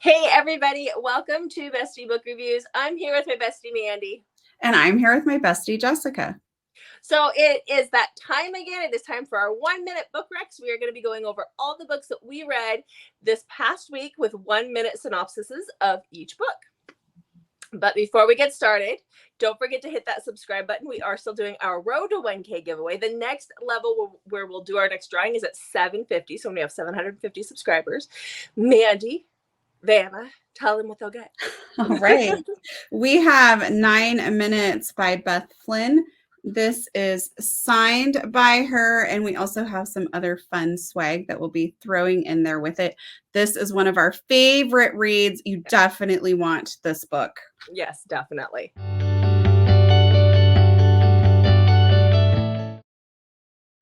Hey everybody, welcome to Bestie Book Reviews. I'm here with my bestie Mandy. And I'm here with my bestie Jessica. So it is that time again. It is time for our 1-minute book recs. We are going to be going over all the books that we read this past week with 1-minute synopsises of each book. But before we get started, don't forget to hit that subscribe button. We are still doing our Road to 1K giveaway. The next level where we'll do our next drawing is at 750. So when we have 750 subscribers, Mandy, Vanna, tell them what they'll get. All right. We have 9 Minutes by Beth Flynn. This is signed by her, and we also have some other fun swag that we'll be throwing in there with it. This is one of our favorite reads. You definitely want this book. Yes, definitely.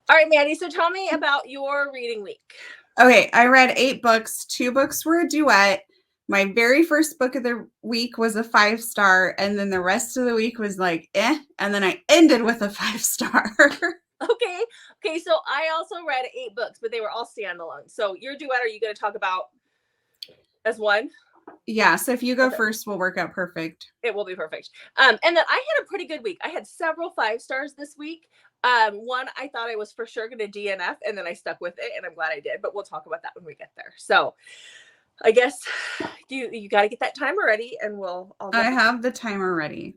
All right, Mandy, so tell me about your reading week. Okay, I read 8 books. 2 books were a duet. My very first book of the week was a 5-star, and then the rest of the week was like, and then I ended with a 5-star. Okay, so I also read 8 books, but they were all standalone. So your duet, are you going to talk about as one? Yeah, so if you go first, we'll work out perfect. It will be perfect. And then I had a pretty good week. I had several 5-stars this week. One I thought I was for sure going to DNF, and then I stuck with it, and I'm glad I did, but we'll talk about that when we get there. So I guess you got to get that timer ready, and I have the timer ready.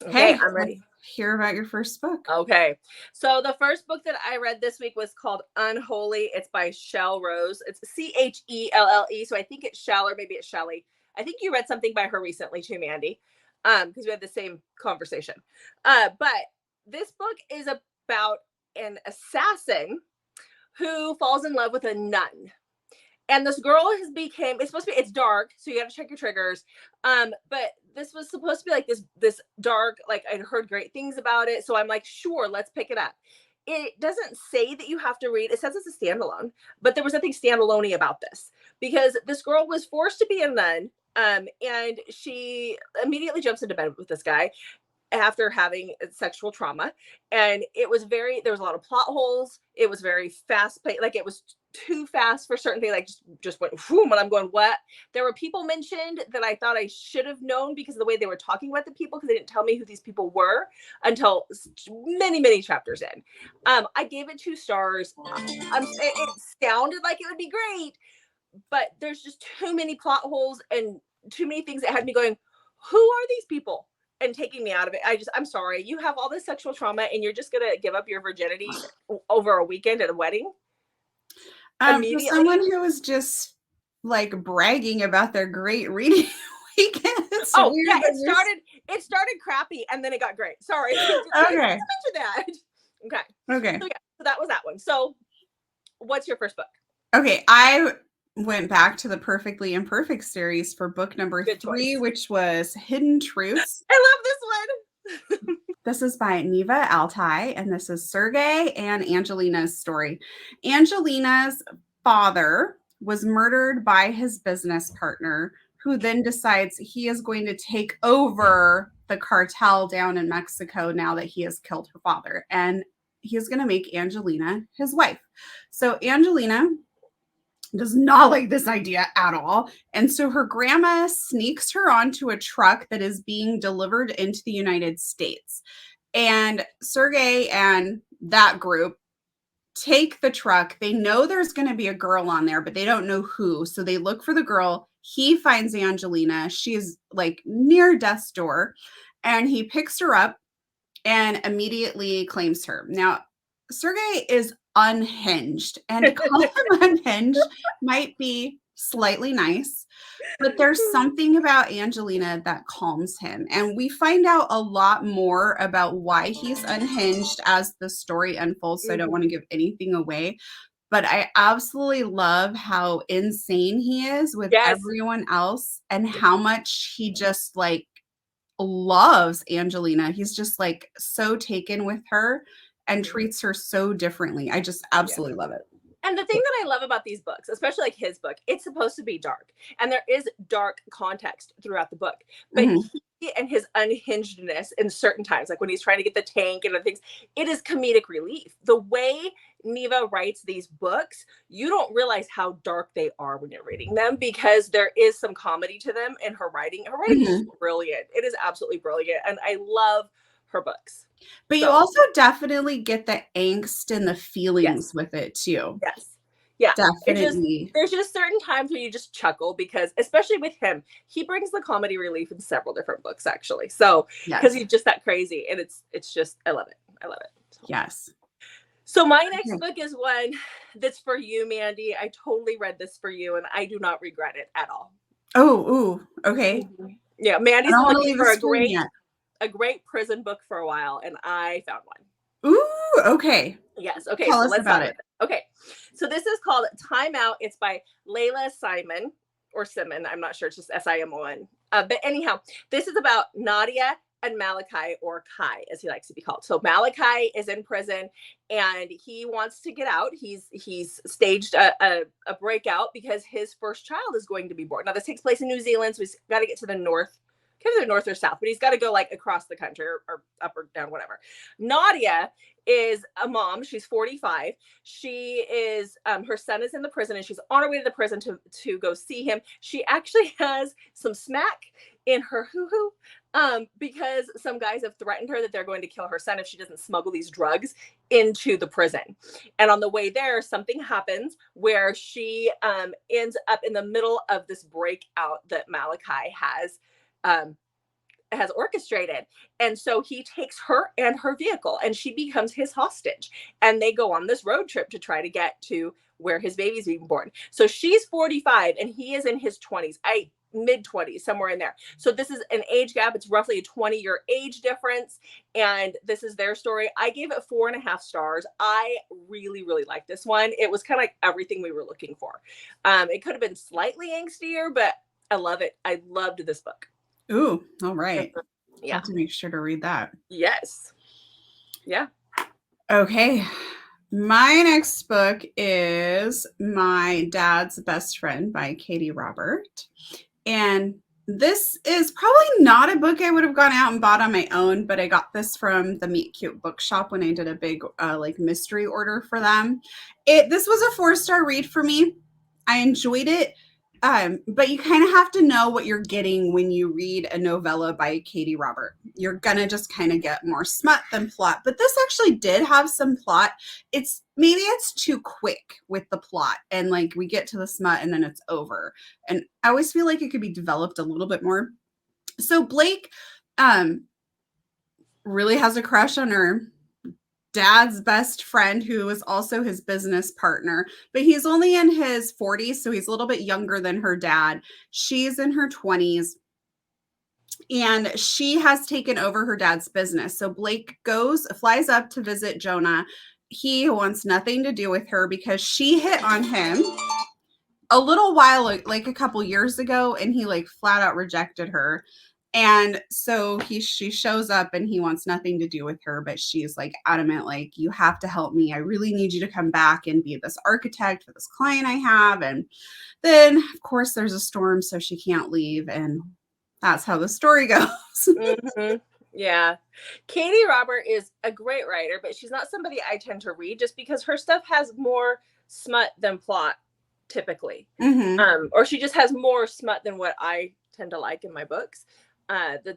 Okay, I'm ready. Hear about your first book. Okay, so the first book that I read this week was called Unholy. It's by Shell Rose. It's Chelle, so I think it's Shell, or maybe it's Shelley. I think you read something by her recently too, Mandy, because we had the same conversation. But this book is about an assassin who falls in love with a nun. And this girl it's supposed to be, it's dark, so you got to check your triggers. But this was supposed to be like this dark, like I'd heard great things about it. So I'm like, sure, let's pick it up. It doesn't say that you have to read. It says it's a standalone, but there was nothing standalone-y about this because this girl was forced to be a nun. And she immediately jumps into bed with this guy after having sexual trauma. And there was a lot of plot holes. It was very fast paced. Like it was too fast for certain things. Like just went whoom, and I'm going, what? There were people mentioned that I thought I should have known because of the way they were talking about the people, because they didn't tell me who these people were until many chapters in. I gave it 2 stars. It sounded like it would be great, but there's just too many plot holes and too many things that had me going, who are these people? And taking me out of it. I'm sorry. You have all this sexual trauma and you're just going to give up your virginity over a weekend at a wedding? For someone who was just like bragging about their great reading weekend. Yeah, it started crappy and then it got great. Sorry. Okay. Mention that. Okay. So that was that one. So what's your first book? Okay, I went back to the Perfectly Imperfect series for book number 3, which was Hidden Truths. I love this one. This is by Neva Altai, and this is Sergey and Angelina's story. Angelina's father was murdered by his business partner, who then decides he is going to take over the cartel down in Mexico now that he has killed her father. And he is going to make Angelina his wife. So Angelina does not like this idea at all. And so her grandma sneaks her onto a truck that is being delivered into the United States. And Sergey and that group take the truck. They know there's going to be a girl on there, but they don't know who. So they look for the girl. He finds Angelina. She's like near death's door. And he picks her up and immediately claims her. Now, Sergey is unhinged, and to call him unhinged might be slightly nice, but there's something about Angelina that calms him. And we find out a lot more about why he's unhinged as the story unfolds. So I don't want to give anything away, but I absolutely love how insane he is with everyone else and how much he just like loves Angelina. He's just like so taken with her and treats her so differently. I just absolutely love it. And the thing that I love about these books, especially like his book, it's supposed to be dark. And there is dark context throughout the book. But he and his unhingedness in certain times, like when he's trying to get the tank and other things, it is comedic relief. The way Neva writes these books, you don't realize how dark they are when you're reading them because there is some comedy to them in her writing. Her writing is brilliant. It is absolutely brilliant. And I love her books. But you also definitely get the angst and the feelings with it too. Yes. Yeah. Definitely. There's just certain times where you just chuckle because, especially with him, he brings the comedy relief in several different books, actually. So, because he's just that crazy. And it's just, I love it. I love it. So. Yes. So my next book is one that's for you, Mandy. I totally read this for you and I do not regret it at all. Oh, ooh, okay. Yeah, Mandy's been looking for a great prison book for a while, and I found one. Ooh, okay. Yes, okay. Tell so us let's about it. Okay, so this is called Timeout. It's by Layla Simon, or Simon. I'm not sure. It's just Simon. But anyhow, this is about Nadia and Malachi, or Kai, as he likes to be called. So Malachi is in prison, and he wants to get out. He's staged a breakout because his first child is going to be born. Now, this takes place in New Zealand, so he's got to get to the north. Kind of the north or south, but he's got to go like across the country or up or down, whatever. Nadia is a mom. She's 45. She is, her son is in the prison and she's on her way to the prison to go see him. She actually has some smack in her hoo-hoo because some guys have threatened her that they're going to kill her son if she doesn't smuggle these drugs into the prison. And on the way there, something happens where she ends up in the middle of this breakout that Malachi has orchestrated. And so he takes her and her vehicle and she becomes his hostage. And they go on this road trip to try to get to where his baby's being born. So she's 45 and he is in his 20s, mid 20s, somewhere in there. So this is an age gap. It's roughly a 20-year age difference. And this is their story. I gave it 4.5 stars. I really, really like this one. It was kind of like everything we were looking for. It could have been slightly angstier, but I love it. I loved this book. Ooh, all right. Yeah. Have to make sure to read that. Yes. Yeah. Okay. My next book is My Dad's Best Friend by Katie Robert. And this is probably not a book I would have gone out and bought on my own, but I got this from the Meet Cute bookshop when I did a big like mystery order for them. This was a 4-star read for me. I enjoyed it. But you kind of have to know what you're getting when you read a novella by Katie Robert. You're gonna just kind of get more smut than plot. But this actually did have some plot. Maybe it's too quick with the plot, and like we get to the smut and then it's over. And I always feel like it could be developed a little bit more. So Blake really has a crush on her dad's best friend, who is also his business partner, but he's only in his 40s, so he's a little bit younger than her dad. She's in her 20s, and she has taken over her dad's business. So Blake flies up to visit Jonah. He wants nothing to do with her because she hit on him a little while, like a couple years ago, and he like flat out rejected her. And so she shows up and he wants nothing to do with her, but she's like adamant, like, you have to help me. I really need you to come back and be this architect for this client I have. And then of course there's a storm, so she can't leave. And that's how the story goes. Mm-hmm. Yeah. Katie Robert is a great writer, but she's not somebody I tend to read just because her stuff has more smut than plot typically. Mm-hmm. Or she just has more smut than what I tend to like in my books. There's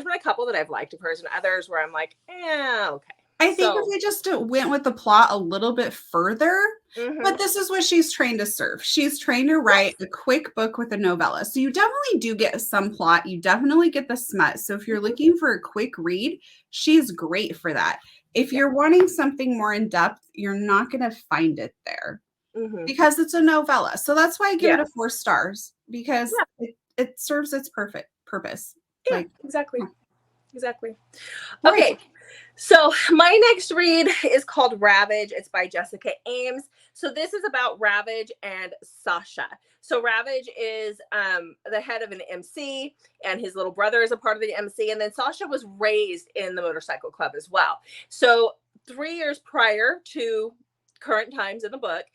been a couple that I've liked of hers and others where I'm like, okay. I think if we just went with the plot a little bit further, but this is what she's trained to serve. She's trained to write a quick book with a novella. So you definitely do get some plot. You definitely get the smut. So if you're looking for a quick read, she's great for that. If you're wanting something more in depth, you're not going to find it there because it's a novella. So that's why I give it a 4 stars, because it serves its perfect purpose. Yeah, exactly. Okay. So my next read is called Ravage. It's by Jessica Ames. So this is about Ravage and Sasha. So Ravage is the head of an MC, and his little brother is a part of the MC. And then Sasha was raised in the motorcycle club as well. So 3 years prior to current times in the book,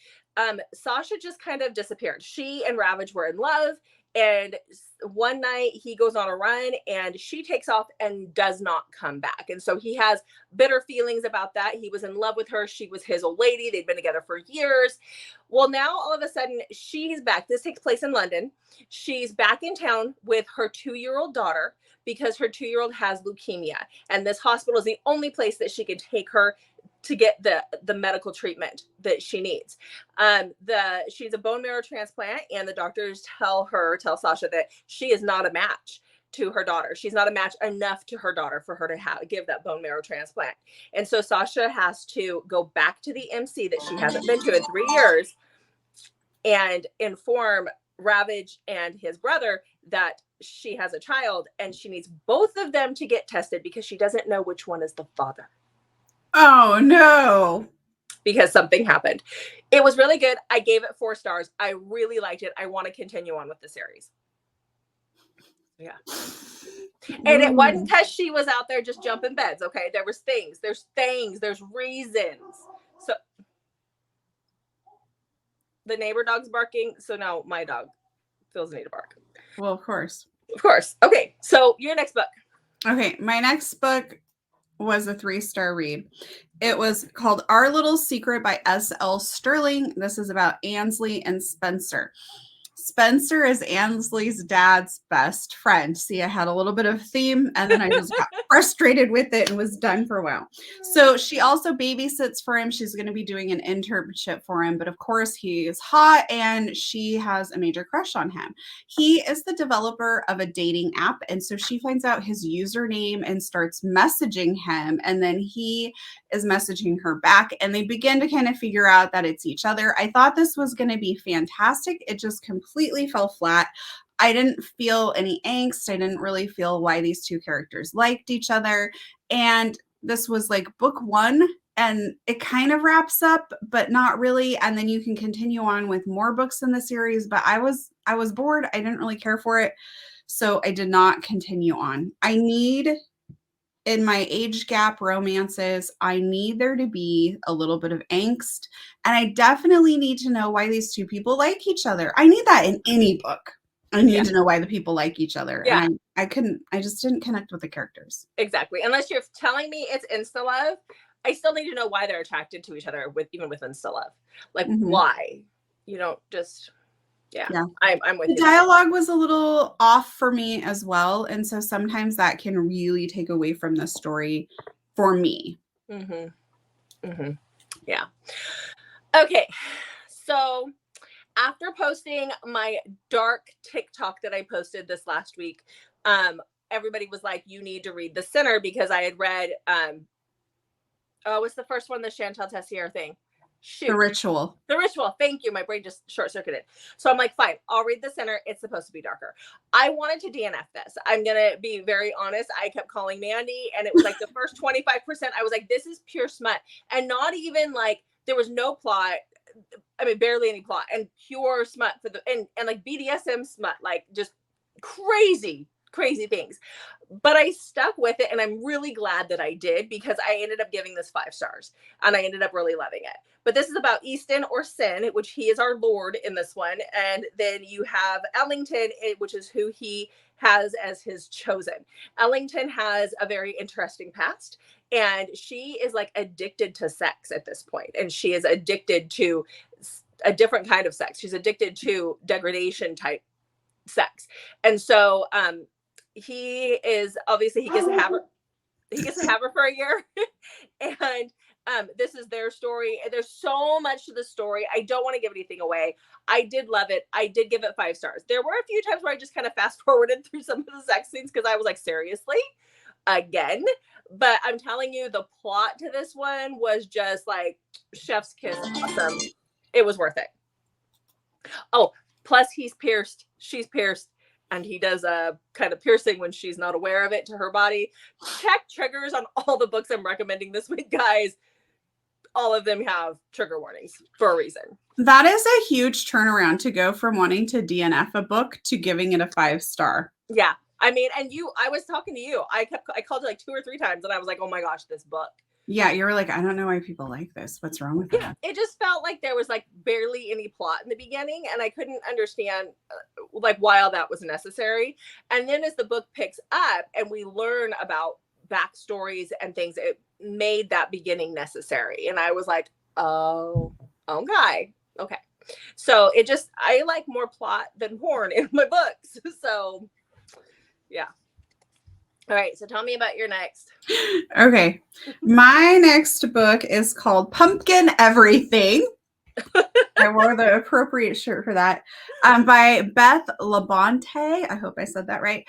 Sasha just kind of disappeared. She and Ravage were in love. And one night he goes on a run and she takes off and does not come back. And so he has bitter feelings about that. He was in love with her. She was his old lady. They'd been together for years. Well, now all of a sudden she's back. This takes place in London. She's back in town with her 2-year-old daughter because her 2-year-old has leukemia. And this hospital is the only place that she can take her to get the medical treatment that she needs. She needs a bone marrow transplant, and the doctors tell Sasha that she is not a match to her daughter. She's not a match enough to her daughter for her to give that bone marrow transplant. And so Sasha has to go back to the MC that she hasn't been to in 3 years and inform Ravage and his brother that she has a child, and she needs both of them to get tested because she doesn't know which one is the father. Oh, no. Because something happened. It was really good. I gave it 4 stars. I really liked it. I want to continue on with the series. Yeah. And it wasn't because she was out there just jumping beds, okay? There was things. There's reasons. So the neighbor dog's barking, so now my dog feels the need to bark. Well, of course. Of course. Okay, so your next book. Okay, my next book was a 3-star read. It was called Our Little Secret by S.L. Sterling. This is about Ansley and Spencer. Spencer is Ansley's dad's best friend. See, I had a little bit of theme, and then I just got frustrated with it and was done for a while. So she also babysits for him. She's going to be doing an internship for him, but of course he is hot and she has a major crush on him. He is the developer of a dating app, and so she finds out his username and starts messaging him, and then he is messaging her back, and they begin to kind of figure out that it's each other. I thought this was going to be fantastic. It just completely fell flat. I didn't feel any angst. I didn't really feel why these two characters liked each other. And this was like book 1, and it kind of wraps up, but not really. And then you can continue on with more books in the series, but I was bored. I didn't really care for it. So I did not continue on. In my age gap romances, I need there to be a little bit of angst. And I definitely need to know why these two people like each other. I need that in any book. I need to know why the people like each other. Yeah. And I just didn't connect with the characters. Exactly. Unless you're telling me it's insta love, I still need to know why they're attracted to each other even with insta love. Like why? You don't just... Yeah. I'm with you. The dialogue was a little off for me as well. And so sometimes that can really take away from the story for me. Yeah. Okay. So after posting my dark TikTok that I posted this last week, everybody was like, you need to read The Sinner, because I had read, what's the first one? The Chantal Tessier thing. Shoot. The Ritual. Thank you. My brain just short-circuited. So I'm like, fine, I'll read The Sinner. It's supposed to be darker. I wanted to DNF this. I'm going to be very honest. I kept calling Mandy, and it was like the first 25%. I was like, this is pure smut. And not even like, there was no plot. I mean, barely any plot, and pure smut and like BDSM smut, like just crazy things. But I stuck with it, and I'm really glad that I did, because I ended up giving this 5 stars, and I ended up really loving it. But this is about Easton, or Sin, which he is our lord in this one. And then you have Ellington, which is who he has as his chosen. Ellington has a very interesting past, and she is like addicted to sex at this point. And she is addicted to a different kind of sex. She's addicted to degradation type sex. And so, he is obviously, he gets to have her for a year. And this is their story. There's so much to the story. I don't want to give anything away. I did love it. I did give it 5 stars. There were a few times where I just kind of fast forwarded through some of the sex scenes, because I was like, seriously, again? But I'm telling you, the plot to this one was just like chef's kiss. Awesome. It was worth it. Oh, plus he's pierced. She's pierced. And he does a kind of piercing when she's not aware of it to her body. Check triggers on all the books I'm recommending this week, guys. All of them have trigger warnings for a reason. That is a huge turnaround to go from wanting to DNF a book to giving it a 5 star. Yeah. I mean, and I was talking to you. I called you like 2 or 3 times, and I was like, oh my gosh, this book. Yeah, you were like, I don't know why people like this. What's wrong with Yeah, that? it just felt like there was like barely any plot in the beginning, and I couldn't understand like why all that was necessary. And then as the book picks up and we learn about backstories and things, it made that beginning necessary. And I was like, oh, okay, okay. So it just, I like more plot than porn in my books. So yeah. All right, so tell me about your next. Okay. My next book is called Pumpkin Everything. I wore the appropriate shirt for that. By Beth Labonte. I hope I said that right.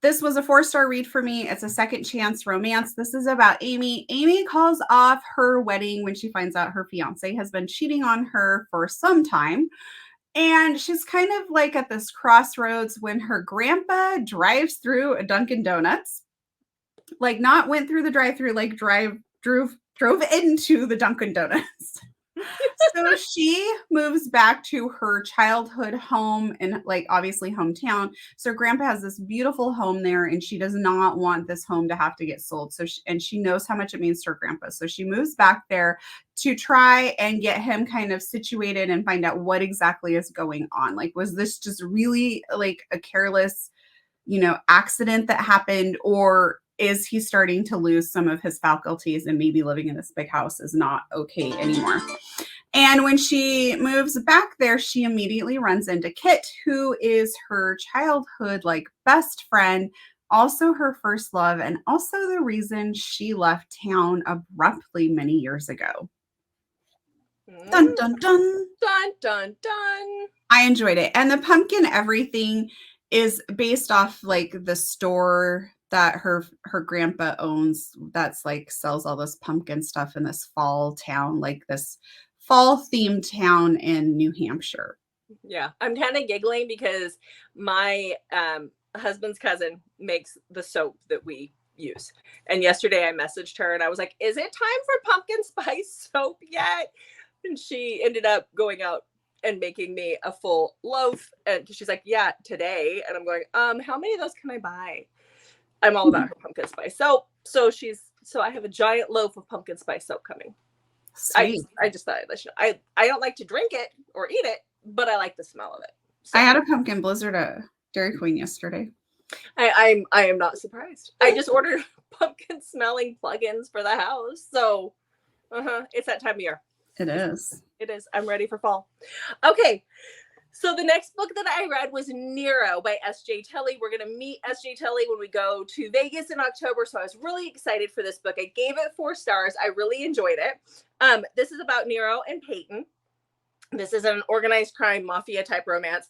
This was a 4-star read for me. It's a second chance romance. This is about Amy. Amy calls off her wedding when she finds out her fiance has been cheating on her for some time. And she's kind of like at this crossroads when her grandpa drives through a Dunkin' Donuts. Like not went through the drive-through, like drove into the Dunkin' Donuts. So she moves back to her childhood home and like obviously hometown. So grandpa has this beautiful home there and she does not want this home to have to get sold. So and she knows how much it means to her grandpa. So she moves back there to try and get him kind of situated and find out what exactly is going on. Like was this just really like a careless, accident that happened, or is he starting to lose some of his faculties and maybe living in this big house is not okay anymore? And when she moves back there, she immediately runs into Kit, who is her childhood like best friend, also her first love, and also the reason she left town abruptly many years ago. Dun dun dun. Dun dun dun. I enjoyed it. And the Pumpkin Everything is based off like the store that her grandpa owns that's like sells all this pumpkin stuff in this fall town, like this fall themed town in New Hampshire. Yeah, I'm kind of giggling because my husband's cousin makes the soap that we use. And yesterday I messaged her and I was like, is it time for pumpkin spice soap yet? And she ended up going out and making me a full loaf. And she's like, yeah, today. And I'm going, how many of those can I buy? I'm all about her pumpkin spice soap. So I have a giant loaf of pumpkin spice soap coming. Sweet. I just thought I don't like to drink it or eat it, but I like the smell of it. So. I had a pumpkin blizzard at Dairy Queen yesterday. I am not surprised. I just ordered pumpkin smelling plugins for the house. So it's that time of year. It is. It is. I'm ready for fall. Okay. So the next book that I read was Nero by S.J. Tilley. We're going to meet S.J. Tilley when we go to Vegas in October. So I was really excited for this book. I gave it 4 stars. I really enjoyed it. This is about Nero and Peyton. This is an organized crime mafia type romance.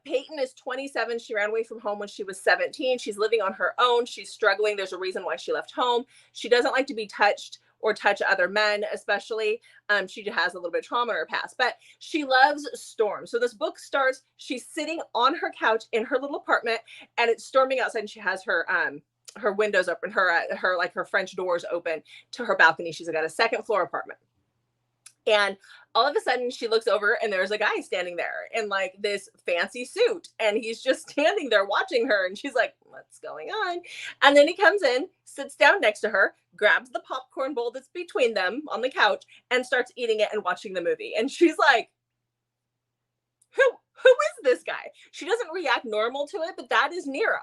Peyton is 27. She ran away from home when she was 17. She's living on her own. She's struggling. There's a reason why she left home. She doesn't like to be touched or touch other men, especially. She has a little bit of trauma in her past, but she loves storms. So this book starts, she's sitting on her couch in her little apartment and it's storming outside and she has her windows open, her French doors open to her balcony. She's got a 2nd floor apartment. And all of a sudden she looks over and there's a guy standing there in like this fancy suit. And he's just standing there watching her. And she's like, what's going on? And then he comes in, sits down next to her, grabs the popcorn bowl that's between them on the couch and starts eating it and watching the movie. And she's like, who is this guy? She doesn't react normal to it, but that is Nero.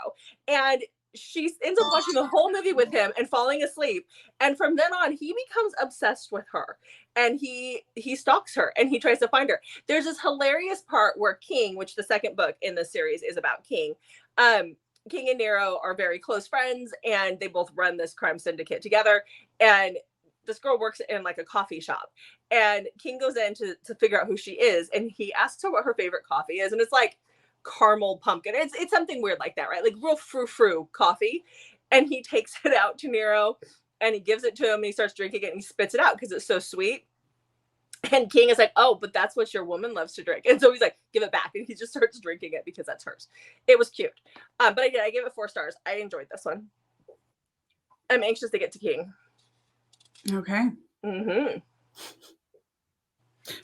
And she ends up watching the whole movie with him and falling asleep. And from then on, he becomes obsessed with her and he stalks her and he tries to find her. There's this hilarious part where King, which the 2nd book in the series is about King, King and Nero are very close friends and they both run this crime syndicate together. And this girl works in like a coffee shop and King goes in to figure out who she is. And he asks her what her favorite coffee is. And it's like caramel pumpkin. It's something weird like that, right? Like real frou-frou coffee. And he takes it out to Nero and he gives it to him and he starts drinking it and he spits it out because it's so sweet. And King is like, oh, but that's what your woman loves to drink. And so he's like, give it back. And he just starts drinking it because that's hers. It was cute. But I gave it 4 stars. I enjoyed this one. I'm anxious to get to King. Okay. Mm-hmm.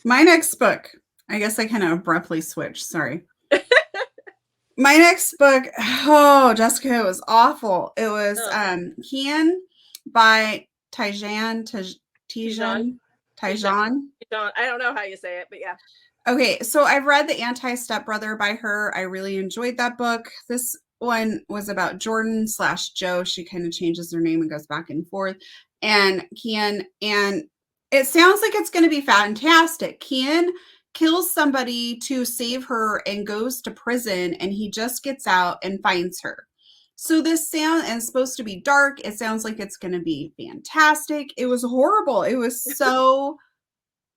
My next book, I guess I kind of abruptly switched. Sorry. My next book, oh, Jessica, it was awful. It was Hen by Tijan, Tijan. Tijan. I don't know how you say it, but yeah. Okay, so I've read The Anti-Stepbrother by her. I really enjoyed that book. This one was about Jordan slash Joe. She kind of changes her name and goes back and forth. And Kian, and it sounds like it's going to be fantastic. Kian kills somebody to save her and goes to prison, and he just gets out and finds her. So this sound is supposed to be dark. It sounds like it's going to be fantastic. It was horrible. It was so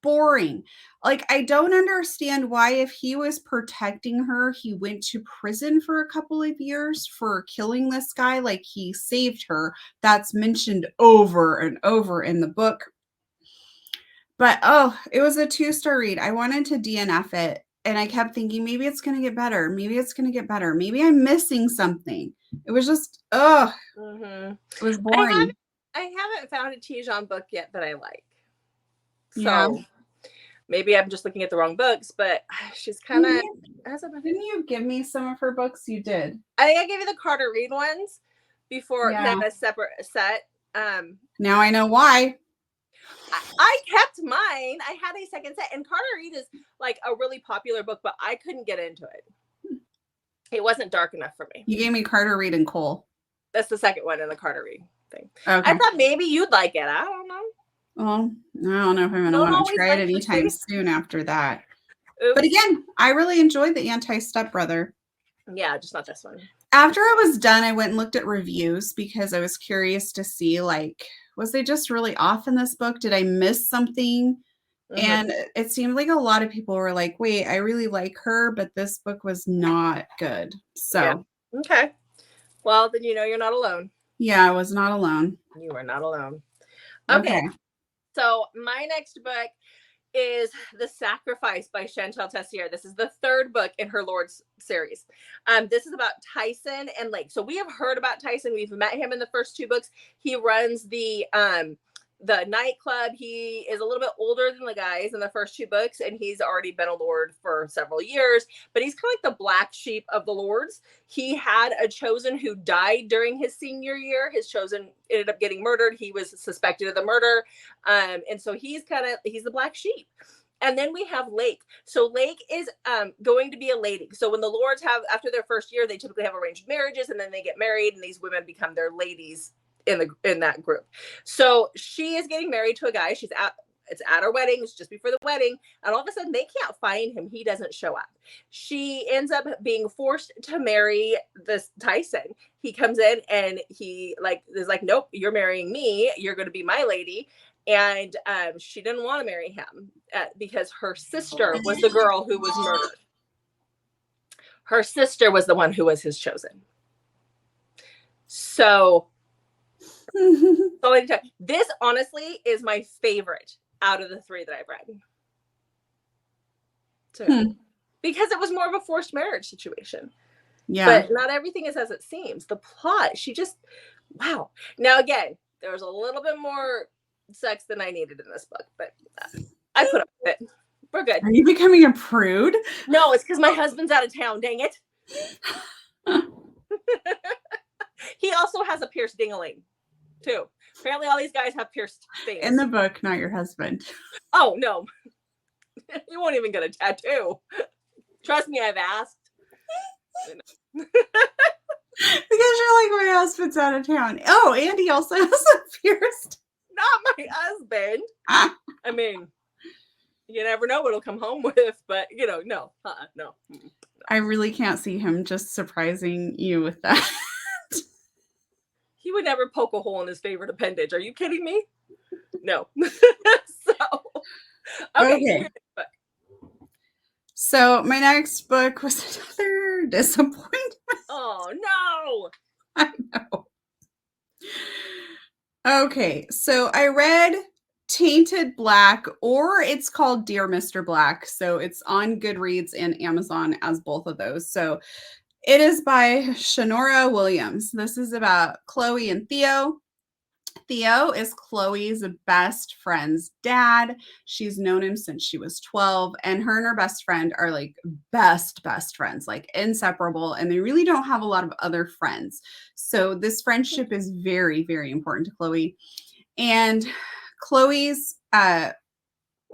boring. Like, I don't understand why, if he was protecting her, he went to prison for a couple of years for killing this guy. Like, he saved her. That's mentioned over and over in the book. But oh, it was a 2-star read. I wanted to DNF it, and I kept thinking maybe it's going to get better. Maybe it's going to get better. Maybe I'm missing something. It was just it was boring. I haven't found a Tijan book yet that I like. So Yeah. maybe I'm just looking at the wrong books, but she's kind of. Didn't you give me some of her books? You did. I think I gave you the Carter Reed ones before. Yeah. A separate set. Now I know why. I kept mine. I had a second set, and Carter Reed is like a really popular book, but I couldn't get into it. It wasn't dark enough for me. You gave me Carter Reed and Cole. That's the second one in the Carter Reed thing. Okay. I thought maybe you'd like it. I don't know. Well, I don't know if I'm going to want to try it anytime soon after that. Oops. But again, I really enjoyed The Anti-Stepbrother. Yeah, just not this one. After I was done, I went and looked at reviews because I was curious to see, like, was they just really off in this book? Did I miss something? Mm-hmm. And it seemed like a lot of people were like, wait, I really like her, but this book was not good. So, yeah. Okay. Well, then you know you're not alone. Yeah, I was not alone. You are not alone. Okay. So my next book is The Sacrifice by Chantal Tessier. This is the third book in her Lord's series. This is about Tyson and Lake. So we have heard about Tyson. We've met him in the first 2 books. He runs the nightclub. He is a little bit older than the guys in the first 2 books, and he's already been a lord for several years, but he's kind of like the black sheep of the lords. He had a chosen who died during his senior year. His chosen ended up getting murdered. He was suspected of the murder. And so he's the black sheep. And then we have Lake. So Lake is going to be a lady. So when the lords have, after their first year, they typically have arranged marriages, and then they get married, and these women become their ladies in that group. So she is getting married to a guy. It's at her wedding. It's just before the wedding. And all of a sudden they can't find him. He doesn't show up. She ends up being forced to marry this Tyson. He comes in and he is like, nope, you're marrying me. You're going to be my lady. And she didn't want to marry him because her sister was the girl who was murdered. Her sister was the one who was his chosen. So this honestly is my favorite out of the 3 that I've read. So, because it was more of a forced marriage situation. Yeah. But not everything is as it seems. The plot, wow. Now again, there was a little bit more sex than I needed in this book, but I put up with it. We're good. Are you becoming a prude? No, it's because my husband's out of town. Dang it. He also has a pierced ding-a-ling, too. Apparently all these guys have pierced things. In the book, not your husband. Oh, no. You won't even get a tattoo. Trust me, I've asked. Because you're like, my husband's out of town. Oh, Andy also has a pierced. Not my husband. I mean, you never know what he'll come home with, but, no. No. I really can't see him just surprising you with that. He would never poke a hole in his favorite appendage. Are you kidding me? No. Okay. So my next book was another disappointment. Oh, no. I know. Okay, so I read Tainted Black, or it's called Dear Mr. Black. So it's on Goodreads and Amazon as both of those. So it is by Shanora Williams. This is about Chloe and Theo. Theo is Chloe's best friend's dad. She's known him since she was 12, and her best friend are like best friends, like inseparable, and they really don't have a lot of other friends. So this friendship is very, very important to Chloe. And Chloe's at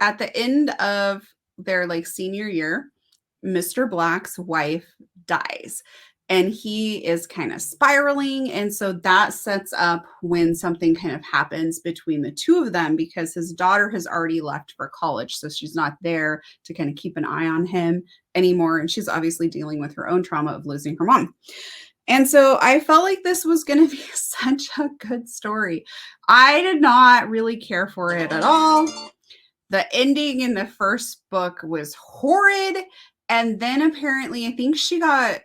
the end of their like senior year, Mr. Black's wife dies and he is kind of spiraling. And so that sets up when something kind of happens between the two of them because his daughter has already left for college. So she's not there to kind of keep an eye on him anymore. And she's obviously dealing with her own trauma of losing her mom. And so I felt like this was going to be such a good story. I did not really care for it at all. The ending in the first book was horrid. And then apparently, I think she got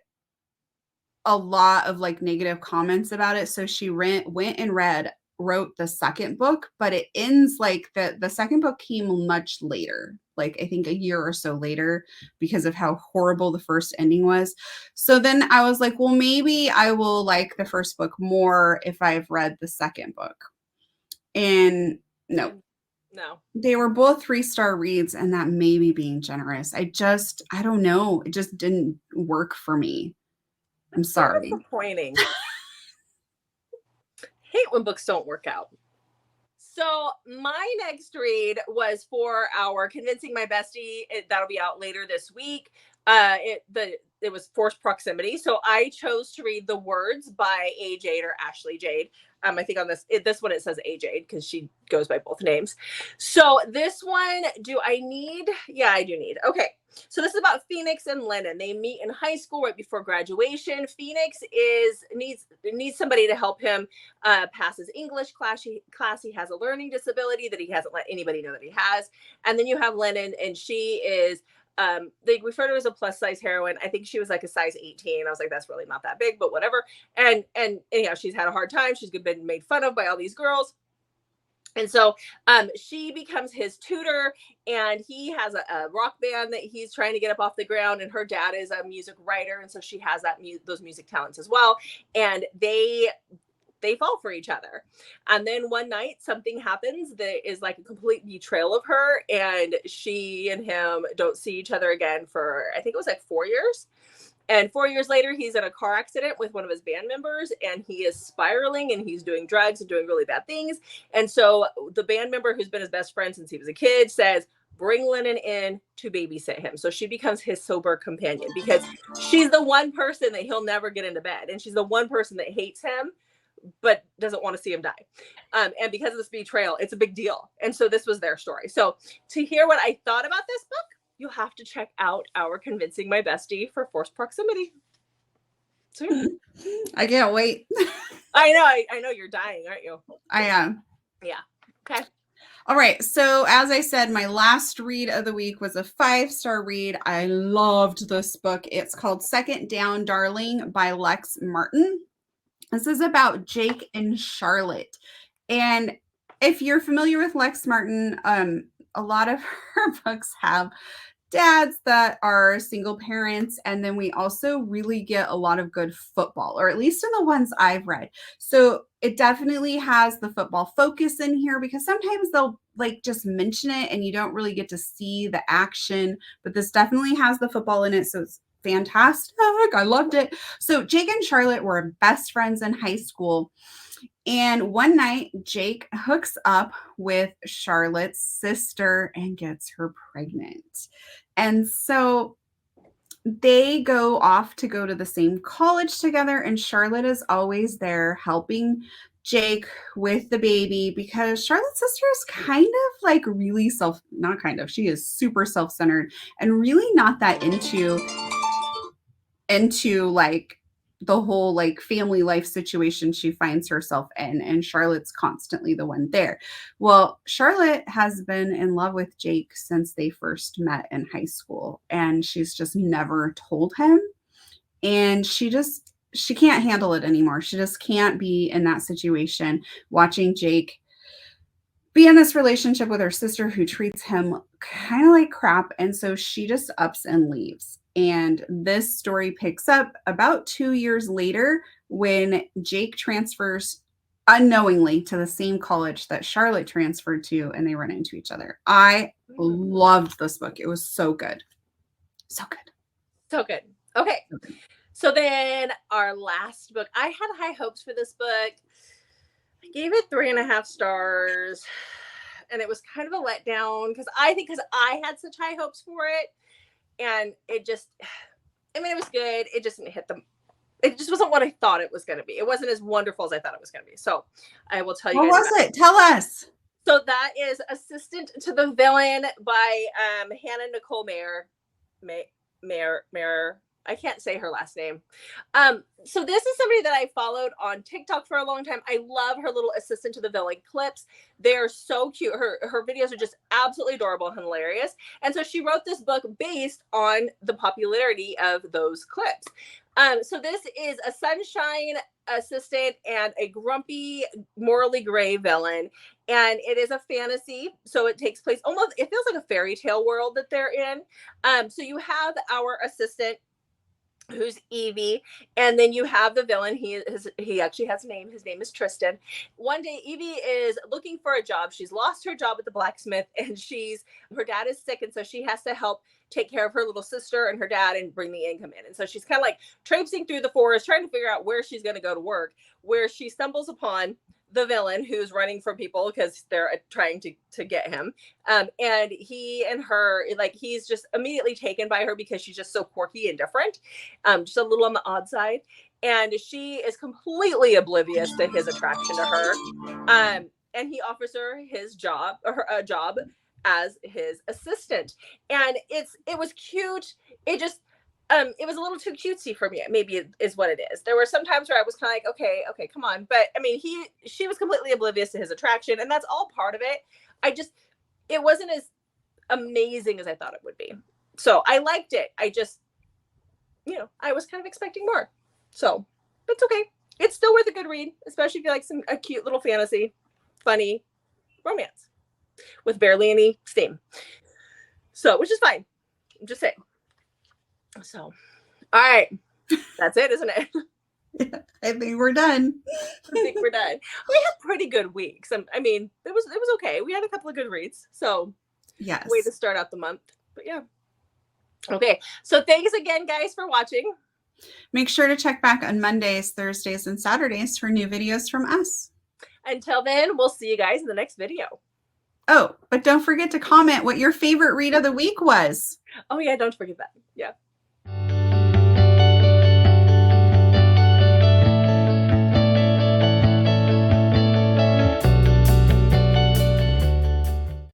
a lot of like negative comments about it. So she went and wrote the second book, but it ends like the second book came much later, like I think a year or so later, because of how horrible the first ending was. So then I was like, well, maybe I will like the first book more if I've read the second book. And no, they were both 3-star reads, and that may be being generous. I don't know. It just didn't work for me. I'm sorry. So disappointing. Hate when books don't work out. So my next read was for our Convincing My Bestie. That'll be out later this week. It was Forced Proximity. So I chose to read The Words by A. Jade or Ashley Jade. I think on this one it says A. Jade because she goes by both names. So this one, do I need? Yeah, I do need. Okay. So this is about Phoenix and Lennon. They meet in high school right before graduation. Phoenix needs somebody to help him pass his English class. He has a learning disability that he hasn't let anybody know that he has. And then you have Lennon, and she is they refer to her as a plus size heroine. I think she was like a size 18. I was like, that's really not that big, but whatever. And anyhow, she's had a hard time. She's been made fun of by all these girls. And so she becomes his tutor, and he has a rock band that he's trying to get up off the ground, and her dad is a music writer, and so she has those music talents as well. And they fall for each other. And then one night something happens that is like a complete betrayal of her, and she and him don't see each other again for, I think it was like 4 years. And 4 years later, he's in a car accident with one of his band members, and he is spiraling, and he's doing drugs and doing really bad things. And so the band member, who's been his best friend since he was a kid, says, bring Lennon in to babysit him. So she becomes his sober companion because she's the one person that he'll never get into bed. And she's the one person that hates him, but doesn't want to see him die. And because of this betrayal, it's a big deal. And so this was their story. So to hear what I thought about this book, you'll have to check out our Convincing My Bestie for Forced Proximity. So, I can't wait. I know you're dying, aren't you? I am. Yeah. Okay. All right. So as I said, my last read of the week was a 5-star read. I loved this book. It's called Second Down, Darling by Lex Martin. This is about Jake and Charlotte. And if you're familiar with Lex Martin, a lot of her books have dads that are single parents. And then we also really get a lot of good football, or at least in the ones I've read. So it definitely has the football focus in here because sometimes they'll like just mention it and you don't really get to see the action, but this definitely has the football in it. So it's fantastic. I loved it. So Jake and Charlotte were best friends in high school. And one night, Jake hooks up with Charlotte's sister and gets her pregnant. And so they go off to go to the same college together. And Charlotte is always there helping Jake with the baby because Charlotte's sister is kind of like really she is super self-centered and really not that into like the whole like family life situation she finds herself in, and Charlotte's constantly the one there. Well, Charlotte has been in love with Jake since they first met in high school, and she's just never told him, and she can't handle it anymore. She just can't be in that situation watching Jake be in this relationship with her sister who treats him kind of like crap, and so she just ups and leaves. And this story picks up about 2 years later when Jake transfers unknowingly to the same college that Charlotte transferred to, and they run into each other. I loved this book. It was so good. So good. So good. Okay. So then our last book, I had high hopes for this book. I gave it 3.5 stars, and it was kind of a letdown because I had such high hopes for it, and it just, I mean, it was good. It just didn't hit them. It just wasn't what I thought it was going to be. It wasn't as wonderful as I thought it was going to be. So I will tell you What guys. was it? Tell us. So that is Assistant to the Villain by Hannah Nicole Mayer. I can't say her last name. So this is somebody that I followed on TikTok for a long time. I love her little Assistant to the Villain clips. They're so cute. Her videos are just absolutely adorable and hilarious. And so she wrote this book based on the popularity of those clips. So this is a sunshine assistant and a grumpy, morally gray villain. And it is a fantasy. So it takes place almost, it feels like a fairy tale world that they're in. So you have our assistant, who's Evie, and then you have the villain. He actually has a name. His name is Tristan. One day Evie is looking for a job. She's lost her job at the blacksmith, and her dad is sick, and so she has to help take care of her little sister and her dad and bring the income in. And so she's kind of like traipsing through the forest trying to figure out where she's going to go to work, where she stumbles upon the villain who's running from people because they're trying to get him. And he and her, like, he's just immediately taken by her because she's just so quirky and different, just a little on the odd side. And she is completely oblivious to his attraction to her. And he offers her a job as his assistant. And it was cute. It was a little too cutesy for me, maybe is what it is. There were some times where I was kind of like, okay, come on. But I mean, she was completely oblivious to his attraction, and that's all part of it. It wasn't as amazing as I thought it would be. So I liked it. I just, I was kind of expecting more. So it's okay. It's still worth a good read, especially if you like a cute little fantasy, funny romance with barely any steam. So, which is fine. I'm just saying. So, all right. That's it, isn't it? Yeah, I think we're done. We had pretty good weeks. I mean, it was okay. We had a couple of good reads. So, yes. Way to start out the month. But yeah. Okay. So, thanks again, guys, for watching. Make sure to check back on Mondays, Thursdays, and Saturdays for new videos from us. Until then, we'll see you guys in the next video. Oh, but don't forget to comment what your favorite read of the week was. Oh, yeah. Don't forget that. Yeah.